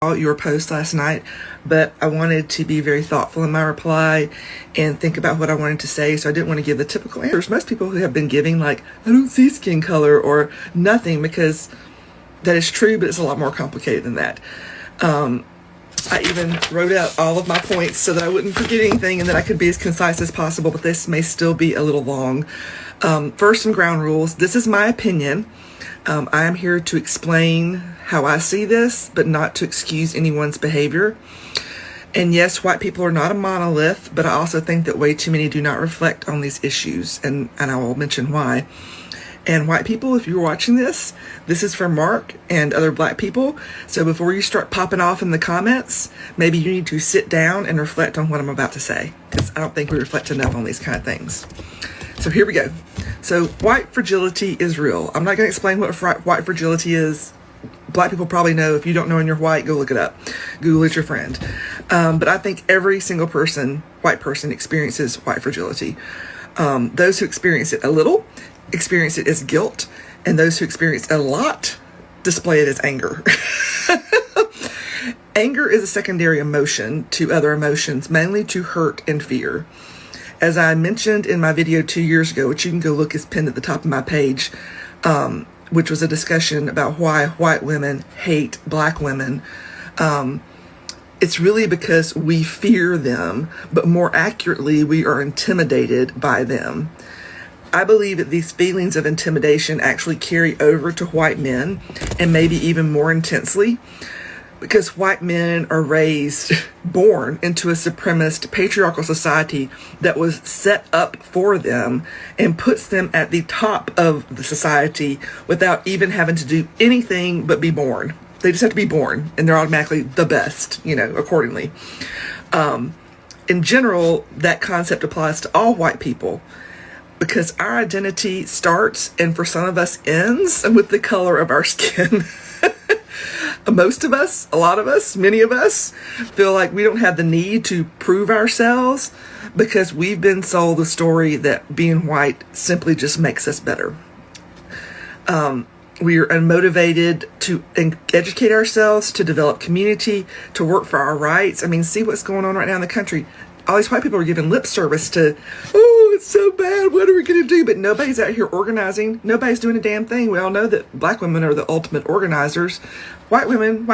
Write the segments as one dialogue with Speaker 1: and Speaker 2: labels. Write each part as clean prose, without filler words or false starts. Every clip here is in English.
Speaker 1: your post last night, but I wanted to be very thoughtful in my reply and think about what I wanted to say, so I didn't want to give the typical answers most people who have been giving, like, I don't see skin color or nothing, because that is true, but it's a lot more complicated than that. I even wrote out all of my points so that I wouldn't forget anything and that I could be as concise as possible, but this may still be a little long. First, some ground rules. This is my opinion. I am here to explain how I see this, but not to excuse anyone's behavior. And yes, white people are not a monolith, but I also think that way too many do not reflect on these issues, and I will mention why. And white people, if you're watching this, this is for Mark and other black people. So before you start popping off in the comments, maybe you need to sit down and reflect on what I'm about to say, because I don't think we reflect enough on these kind of things. So here we go. So white fragility is real. I'm not going to explain what white fragility is. Black people probably know. If you don't know and you're white, go look it up. Google is your friend. But I think every single white person experiences white fragility. Those who experience it a little experience it as guilt, and those who experience it a lot display it as anger. Anger is a secondary emotion to other emotions, mainly to hurt and fear. As I mentioned in my video 2 years ago, which you can go look, is pinned at the top of my page, which was a discussion about why white women hate black women. It's really because we fear them, but more accurately, we are intimidated by them. I believe that these feelings of intimidation actually carry over to white men, and maybe even more intensely, because white men are born into a supremacist patriarchal society that was set up for them and puts them at the top of the society without even having to do anything but be born. They just have to be born, and they're automatically the best, accordingly. In general, that concept applies to all white people, because our identity starts, and for some of us ends, with the color of our skin. Most of us, a lot of us, many of us feel like we don't have the need to prove ourselves because we've been sold the story that being white simply just makes us better. We are unmotivated to educate ourselves, to develop community, to work for our rights. I mean, see what's going on right now in the country. All these white people are giving lip service to, oh, it's so bad, what are we going to do? But nobody's out here organizing. Nobody's doing a damn thing. We all know that black women are the ultimate organizers. White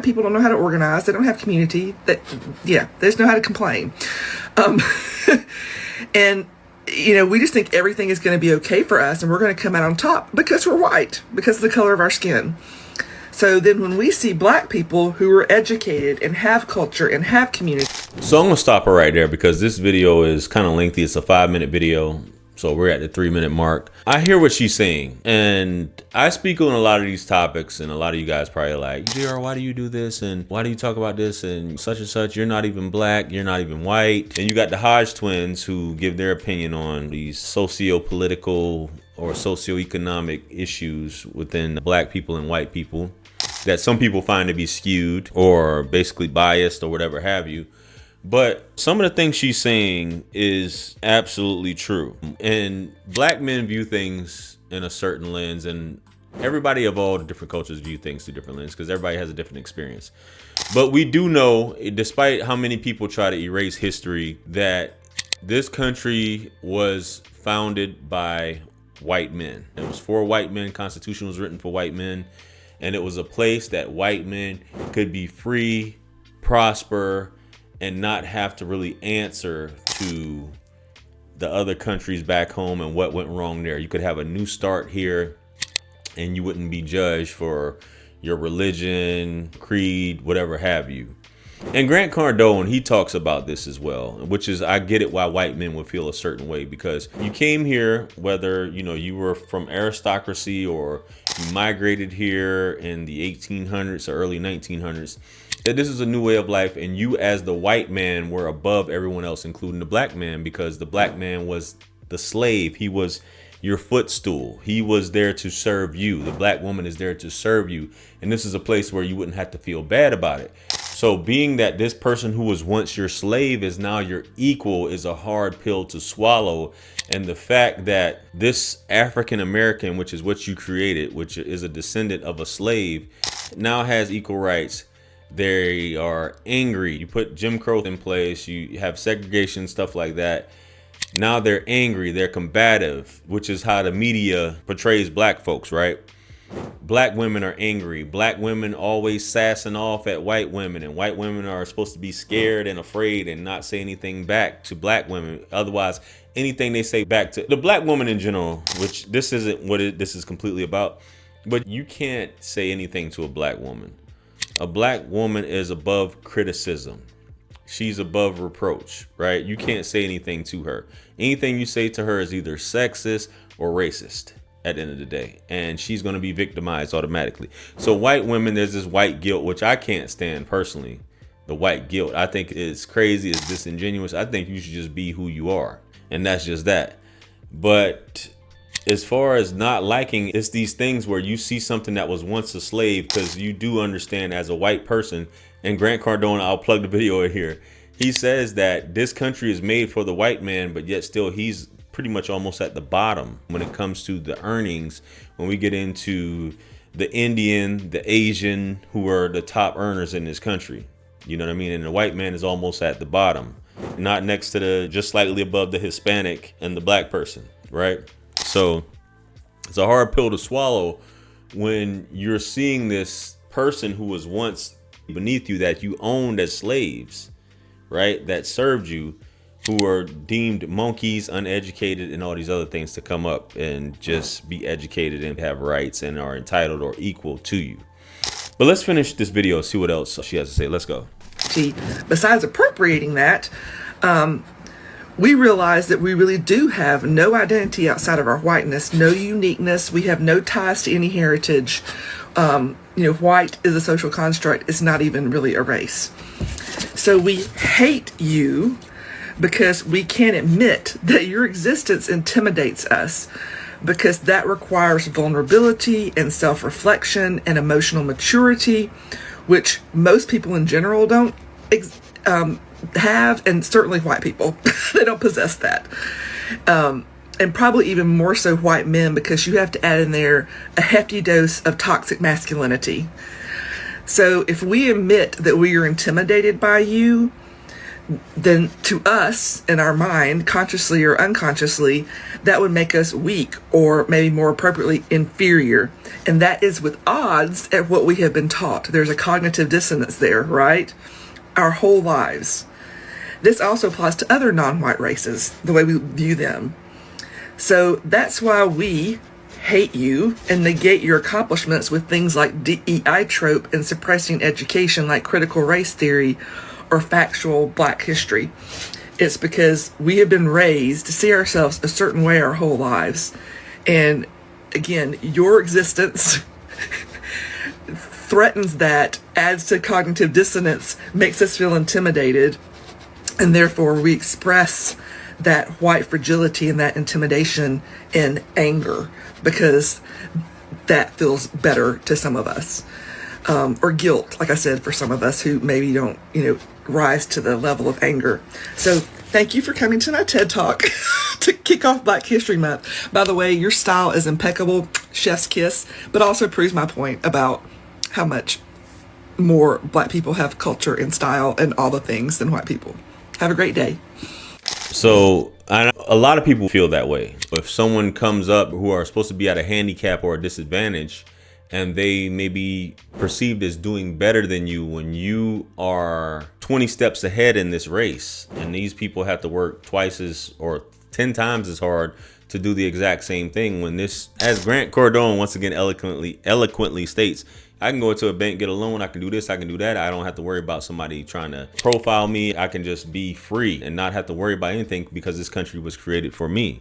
Speaker 1: people don't know how to organize. They don't have community. They just know how to complain. And, we just think everything is going to be okay for us, and we're going to come out on top because we're white, because of the color of our skin. So then when we see black people who are educated and have culture and have community.
Speaker 2: So I'm going to stop her right there because this video is kind of lengthy. It's a 5-minute video. So we're at the 3-minute mark. I hear what she's saying, and I speak on a lot of these topics, and a lot of you guys probably like, JR, why do you do this? And why do you talk about this? And such, you're not even black, you're not even white. And you got the Hodge twins who give their opinion on these socio-political or socioeconomic issues within black people and white people that some people find to be skewed or basically biased or whatever have you. But some of the things she's saying is absolutely true. And black men view things in a certain lens, and everybody of all the different cultures view things through different lenses because everybody has a different experience. But we do know, despite how many people try to erase history, that this country was founded by white men. It was for white men. Constitution was written for white men. And it was a place that white men could be free, prosper, and not have to really answer to the other countries back home and what went wrong there. You could have a new start here and you wouldn't be judged for your religion, creed, whatever have you. And Grant Cardone, he talks about this as well, which is, I get it why white men would feel a certain way, because you came here, whether, you were from aristocracy or you migrated here in the 1800s or early 1900s, that this is a new way of life, and you as the white man were above everyone else, including the black man, because the black man was the slave. He was your footstool. He was there to serve you. The black woman is there to serve you. And this is a place where you wouldn't have to feel bad about it. So being that this person who was once your slave is now your equal is a hard pill to swallow. And the fact that this African American, which is what you created, which is a descendant of a slave, now has equal rights, They are angry. You put Jim Crow in place, you have segregation, stuff like that. Now they're angry, they're combative, which is how the media portrays black folks, right? Black women are angry. Black women always sassing off at white women, and white women are supposed to be scared and afraid and not say anything back to black women. Otherwise, anything they say back to the black woman in general, which this isn't what this is completely about, but you can't say anything to a black woman. A black woman is above criticism. She's above reproach, right? You can't say anything to her. Anything you say to her is either sexist or racist at the end of the day, and she's going to be victimized automatically. So white women, there's this white guilt, which I can't stand personally. The white guilt, I think it's crazy, it's disingenuous. I think you should just be who you are, and that's just that. But as far as not liking, it's these things where you see something that was once a slave, because you do understand as a white person, and Grant Cardone, I'll plug the video in here, he says that this country is made for the white man, but yet still he's pretty much almost at the bottom when it comes to the earnings. When we get into the Indian, the Asian, who are the top earners in this country, you know what I mean? And the white man is almost at the bottom, not next to the, just slightly above the Hispanic and the black person, right? So it's a hard pill to swallow when you're seeing this person who was once beneath you, that you owned as slaves, right? That served you, who are deemed monkeys, uneducated, and all these other things, to come up and just be educated and have rights and are entitled or equal to you. But let's finish this video, see what else she has to say. Let's go.
Speaker 1: Besides appropriating that, we realize that we really do have no identity outside of our whiteness, no uniqueness. We have no ties to any heritage. White is a social construct. It's not even really a race. So we hate you because we can't admit that your existence intimidates us, because that requires vulnerability and self-reflection and emotional maturity, which most people in general don't have, and certainly white people, they don't possess that. And probably even more so white men, because you have to add in there a hefty dose of toxic masculinity. So if we admit that we are intimidated by you, then to us, in our mind, consciously or unconsciously, that would make us weak, or maybe more appropriately, inferior. And that is with odds at what we have been taught. There's a cognitive dissonance there, right? Our whole lives. This also applies to other non-white races, the way we view them. So that's why we hate you and negate your accomplishments with things like DEI trope and suppressing education like critical race theory or factual black history. It's because we have been raised to see ourselves a certain way our whole lives. And again, your existence threatens that, adds to cognitive dissonance, makes us feel intimidated, and therefore we express that white fragility and that intimidation in anger, because that feels better to some of us. Or guilt, like I said, for some of us who maybe don't, rise to the level of anger. So thank you for coming to my TED Talk to kick off Black History Month. By the way, your style is impeccable, chef's kiss, but also proves my point about how much more black people have culture and style and all the things than white people. Have a great day.
Speaker 2: So a lot of people feel that way. If someone comes up who are supposed to be at a handicap or a disadvantage, and they may be perceived as doing better than you when you are 20 steps ahead in this race, and these people have to work twice as or 10 times as hard to do the exact same thing, when this, as Grant Cardone once again eloquently states, I can go into a bank, get a loan, I can do this, I can do that. I don't have to worry about somebody trying to profile me. I can just be free and not have to worry about anything, because this country was created for me.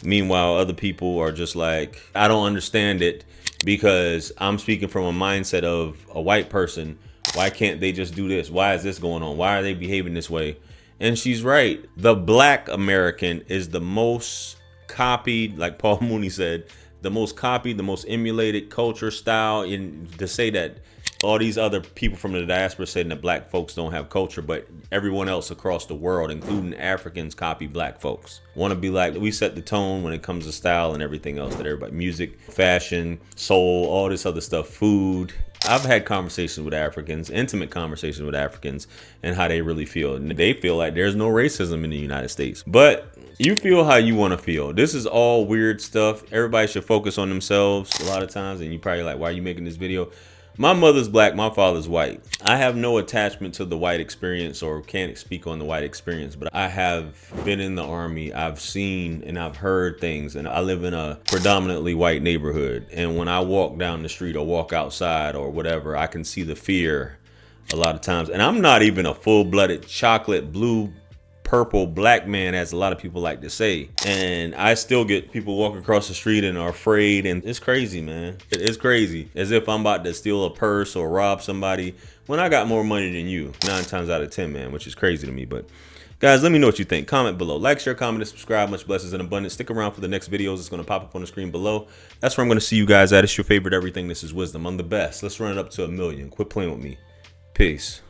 Speaker 2: Meanwhile, other people are just like, I don't understand it, because I'm speaking from a mindset of a white person. Why can't they just do this? Why is this going on? Why are they behaving this way? And she's right. The black American is the most copied, like Paul Mooney said, the most copied, the most emulated culture, style. And to say that all these other people from the diaspora saying that black folks don't have culture, but everyone else across the world, including Africans, copy black folks. Want to be like, we set the tone when it comes to style and everything else that everybody, music, fashion, soul, all this other stuff, food, I've had conversations with Africans, intimate conversations with Africans, and how they really feel. And they feel like there's no racism in the United States. But you feel how you want to feel. This is all weird stuff. Everybody should focus on themselves a lot of times. And you probably like, why are you making this video? My mother's black, my father's white. I have no attachment to the white experience or can't speak on the white experience, but I have been in the Army. I've seen and I've heard things, and I live in a predominantly white neighborhood. And when I walk down the street or walk outside or whatever, I can see the fear a lot of times. And I'm not even a full-blooded chocolate blue purple black man, as a lot of people like to say, and I still get people walking across the street and are afraid, and it's crazy, man. It's crazy, as if I'm about to steal a purse or rob somebody when I got more money than you 9 times out of 10, man, which is crazy to me. But guys, let me know what you think. Comment below. Like, share, comment, and subscribe. Much blessings and abundance. Stick around for the next videos. It's going to pop up on the screen below. That's where I'm going to see you guys at. It's your favorite everything. This is Wisdom. I'm the best. Let's run it up to 1 million. Quit playing with me. Peace.